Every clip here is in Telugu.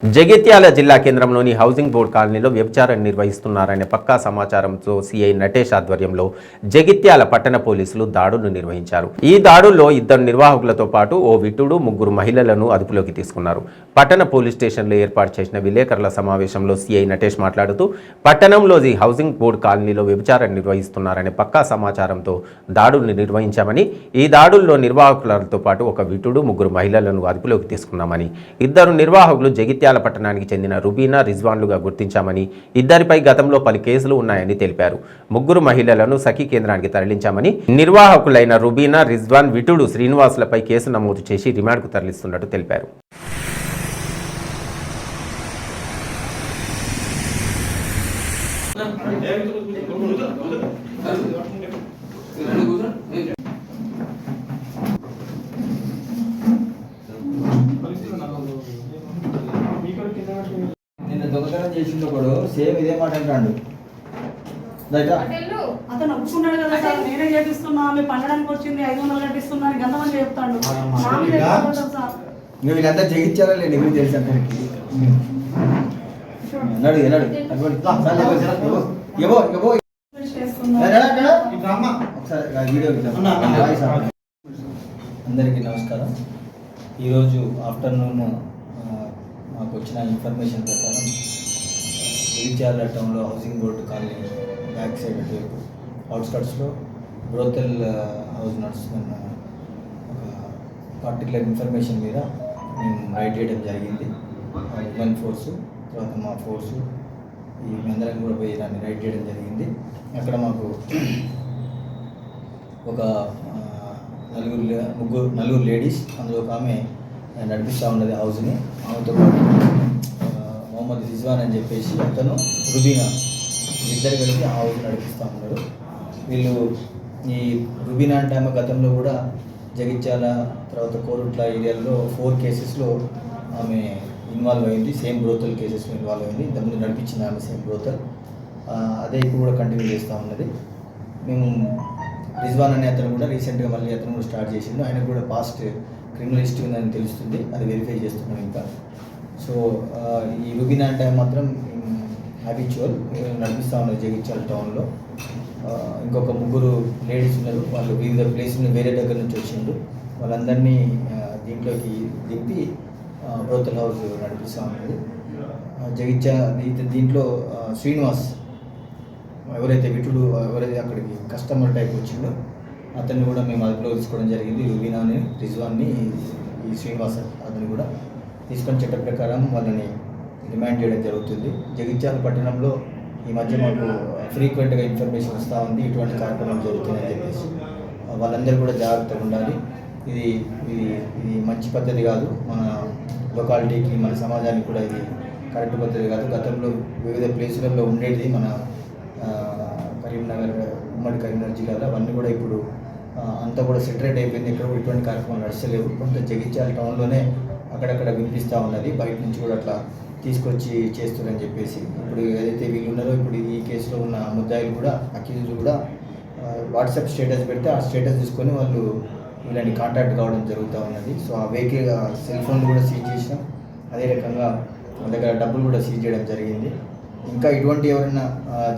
జగిత్యాల జిల్లా కేంద్రంలోని హౌసింగ్ బోర్డు కాలనీలో వ్యభిచారం నిర్వహిస్తున్నారనే పక్కా సమాచారంతో సిఐ నటేష్ ఆధ్వర్యంలో జగిత్యాల పట్టణ పోలీసులు దాడులు నిర్వహించారు. ఈ దాడుల్లో ఇద్దరు నిర్వాహకులతో పాటు ఓ విటుడు, ముగ్గురు మహిళలను అదుపులోకి తీసుకున్నారు. పట్టణ పోలీస్ స్టేషన్లో ఏర్పాటు చేసిన విలేకరుల సమావేశంలో సిఐ నటేష్ మాట్లాడుతూ పట్టణంలోని హౌసింగ్ బోర్డు కాలనీలో వ్యభిచారం నిర్వహిస్తున్నారనే పక్కా సమాచారంతో దాడులు నిర్వహించామని, ఈ దాడుల్లో నిర్వాహకులతో పాటు ఒక విటుడు, ముగ్గురు మహిళలను అదుపులోకి తీసుకున్నామని, ఇద్దరు నిర్వాహకులు జగిత్యాల పట్టణానికి చెందిన రుబీనా, రిజ్వాన్లుగా గుర్తించామని, ఇద్దరిపై గతంలో పలు కేసులు ఉన్నాయని తెలిపారు. ముగ్గురు మహిళలను సఖీ కేంద్రానికి తరలించామని, నిర్వాహకులైన రుబీనా, రిజ్వాన్, విటుడు శ్రీనివాసులపై కేసు నమోదు చేసి రిమాండ్కు తరలిస్తున్నట్టు తెలిపారు. నిన్న దొంగతనం చేసిండు ఒకడు, సేమ్ ఇదే మాట అంటాడు. అతను ఒప్పుకున్నాడు కదా సార్, నేనే చేపిస్తున్నా, ఆమె పండడానికి వచ్చింది 500 కట్టిస్తున్నా అని గంతమని చెప్తాడు. నువ్వు వీళ్ళంతా జగించాలి నీకు తెలుసు అందరికి. నడు నడు అందరికీ నమస్కారం. ఈరోజు ఆఫ్టర్నూన్ మాకు వచ్చిన ఇన్ఫర్మేషన్ ప్రకారం జగిత్యాల టౌన్లో housing board colony back side అవుట్స్కట్స్లో బ్రోతెల్ హౌస్ నడుస్తున్న ఒక పర్టికులర్ ఇన్ఫర్మేషన్ మీద మేము రైడ్ చేయడం జరిగింది. ఉమెన్ ఫోర్సు, తర్వాత మా ఫోర్సు, ఈ అందరం కూడా పోయి దాన్ని రైడ్ చేయడం జరిగింది. అక్కడ మాకు ఒక నలుగురు లేడీస్, అందులో ఒక ఆమె నడిపిస్తూ ఉన్నది హౌస్ని. ఆమెతో పాటు మొహమ్మద్ రిజ్వాన్ అని చెప్పేసి అతను, రుబీనా, ఇద్దరు కలిసి ఆ హౌస్ నడిపిస్తూ ఉన్నారు. వీళ్ళు ఈ రుబీనా అంటే ఆమె గతంలో కూడా జగిత్యాల, తర్వాత కోరుట్ల ఏరియాలో 4 కేసెస్లో ఆమె ఇన్వాల్వ్ అయింది. సేమ్ బ్రోతల్ కేసెస్లో ఇన్వాల్వ్ అయింది. ఇంతకుముందు నడిపించింది ఆమె సేమ్ బ్రోతల్. అదే ఇప్పుడు కూడా కంటిన్యూ చేస్తూ ఉన్నది. మేము రిజ్వాన్ అనే అతను కూడా రీసెంట్గా మళ్ళీ అతను కూడా స్టార్ట్ చేసిండు. ఆయనకు కూడా పాస్ట్ క్రిమినల్ హిస్టరీ ఉందని తెలుస్తుంది, అది వెరిఫై చేస్తున్నాం ఇంకా. సో ఈ రుబీనా అంటే మాత్రం హ్యాబిచువల్ నడిపిస్తూ ఉన్నారు జగిత్యాల టౌన్లో. ఇంకొక ముగ్గురు లేడీస్ ఉన్నారు, వాళ్ళు వివిధ ప్లేస్ వేరే దగ్గర నుంచి వచ్చిండ్రు. వాళ్ళందరినీ దీంట్లోకి దింపి బ్రోతల్ హౌస్ నడిపిస్తూ ఉన్నది దీంట్లో శ్రీనివాస్, ఎవరైతే విటుడు, ఎవరైతే అక్కడికి కస్టమర్ టైప్ వచ్చిండో అతన్ని కూడా మేము అదుపులో తీసుకోవడం జరిగింది. రుబీనాని, రిజ్వాన్ని, ఈ శ్రీనివాస్ అతన్ని కూడా తీసుకొని చట్ట ప్రకారం వాళ్ళని రిమాండ్ చేయడం జరుగుతుంది. జగిత్యాల పట్టణంలో ఈ మధ్య మాకు ఫ్రీక్వెంట్గా ఇన్ఫర్మేషన్ వస్తూ ఉంది, ఇటువంటి కార్యక్రమాలు జరుగుతున్నాయని చెప్పేసి. వాళ్ళందరూ కూడా జాగ్రత్తగా ఉండాలి. ఇది ఇది ఇది మంచి పద్ధతి కాదు, మన లొకాలిటీకి, మన సమాజానికి కూడా ఇది కరెక్ట్ పద్ధతి కాదు. గతంలో వివిధ ప్లేసులలో ఉండేది మన కరీంనగర్, ఉమ్మడి కరీంనగర్ జిల్లాలో. అవన్నీ కూడా ఇప్పుడు అంతా కూడా సెటరేట్ అయిపోయింది. ఇక్కడ ఇటువంటి కార్యక్రమాలు నడుస్తలేవు. కొంత జగిత్యాల టౌన్లోనే అక్కడక్కడ వినిపిస్తూ ఉన్నది, బయట నుంచి కూడా అట్లా తీసుకొచ్చి చేస్తున్నారని చెప్పేసి. ఇప్పుడు ఏదైతే వీళ్ళు ఉన్నారో, ఇప్పుడు ఈ కేసులో ఉన్న ముద్దాయిలు కూడా, అక్యూజ్లు కూడా వాట్సాప్ స్టేటస్ పెడితే ఆ స్టేటస్ తీసుకొని వాళ్ళు వీళ్ళని కాంటాక్ట్ కావడం జరుగుతూ ఉన్నది. సో ఆ వెహికల్, సెల్ ఫోన్లు కూడా సీజ్ చేసినాం. అదే రకంగా మన దగ్గర డబ్బులు కూడా సీజ్ చేయడం జరిగింది. ఇంకా ఇటువంటి ఎవరైనా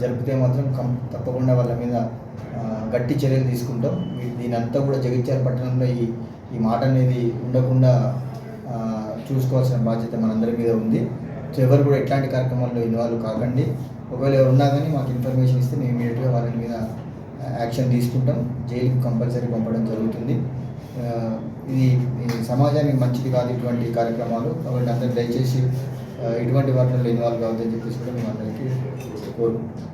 జరిపితే మాత్రం తప్పకుండా వాళ్ళ మీద గట్టి చర్యలు తీసుకుంటాం. దీని అంతా కూడా జగిత్యాల పట్టణంలో ఈ మాట అనేది ఉండకుండా చూసుకోవాల్సిన బాధ్యత మనందరి మీద ఉంది. సో ఎవరు కూడా ఎట్లాంటి కార్యక్రమాల్లో ఇన్వాల్వ్ కాకండి. ఒకవేళ ఎవరు ఉన్నా కానీ మాకు ఇన్ఫర్మేషన్ ఇస్తే మేము ఇమీడియట్గా వాళ్ళ మీద యాక్షన్ తీసుకుంటాం, జైలుకి కంపల్సరీ పంపడం జరుగుతుంది. ఇది సమాజానికి మంచిది కాదు ఇటువంటి కార్యక్రమాలు. కాబట్టి అందరూ దయచేసి ఇటువంటి వాటిల్లో ఇన్వాల్వ్ కావద్దని చెప్పేసి కూడా మేము అందరికీ కోరుకుంటున్నాం.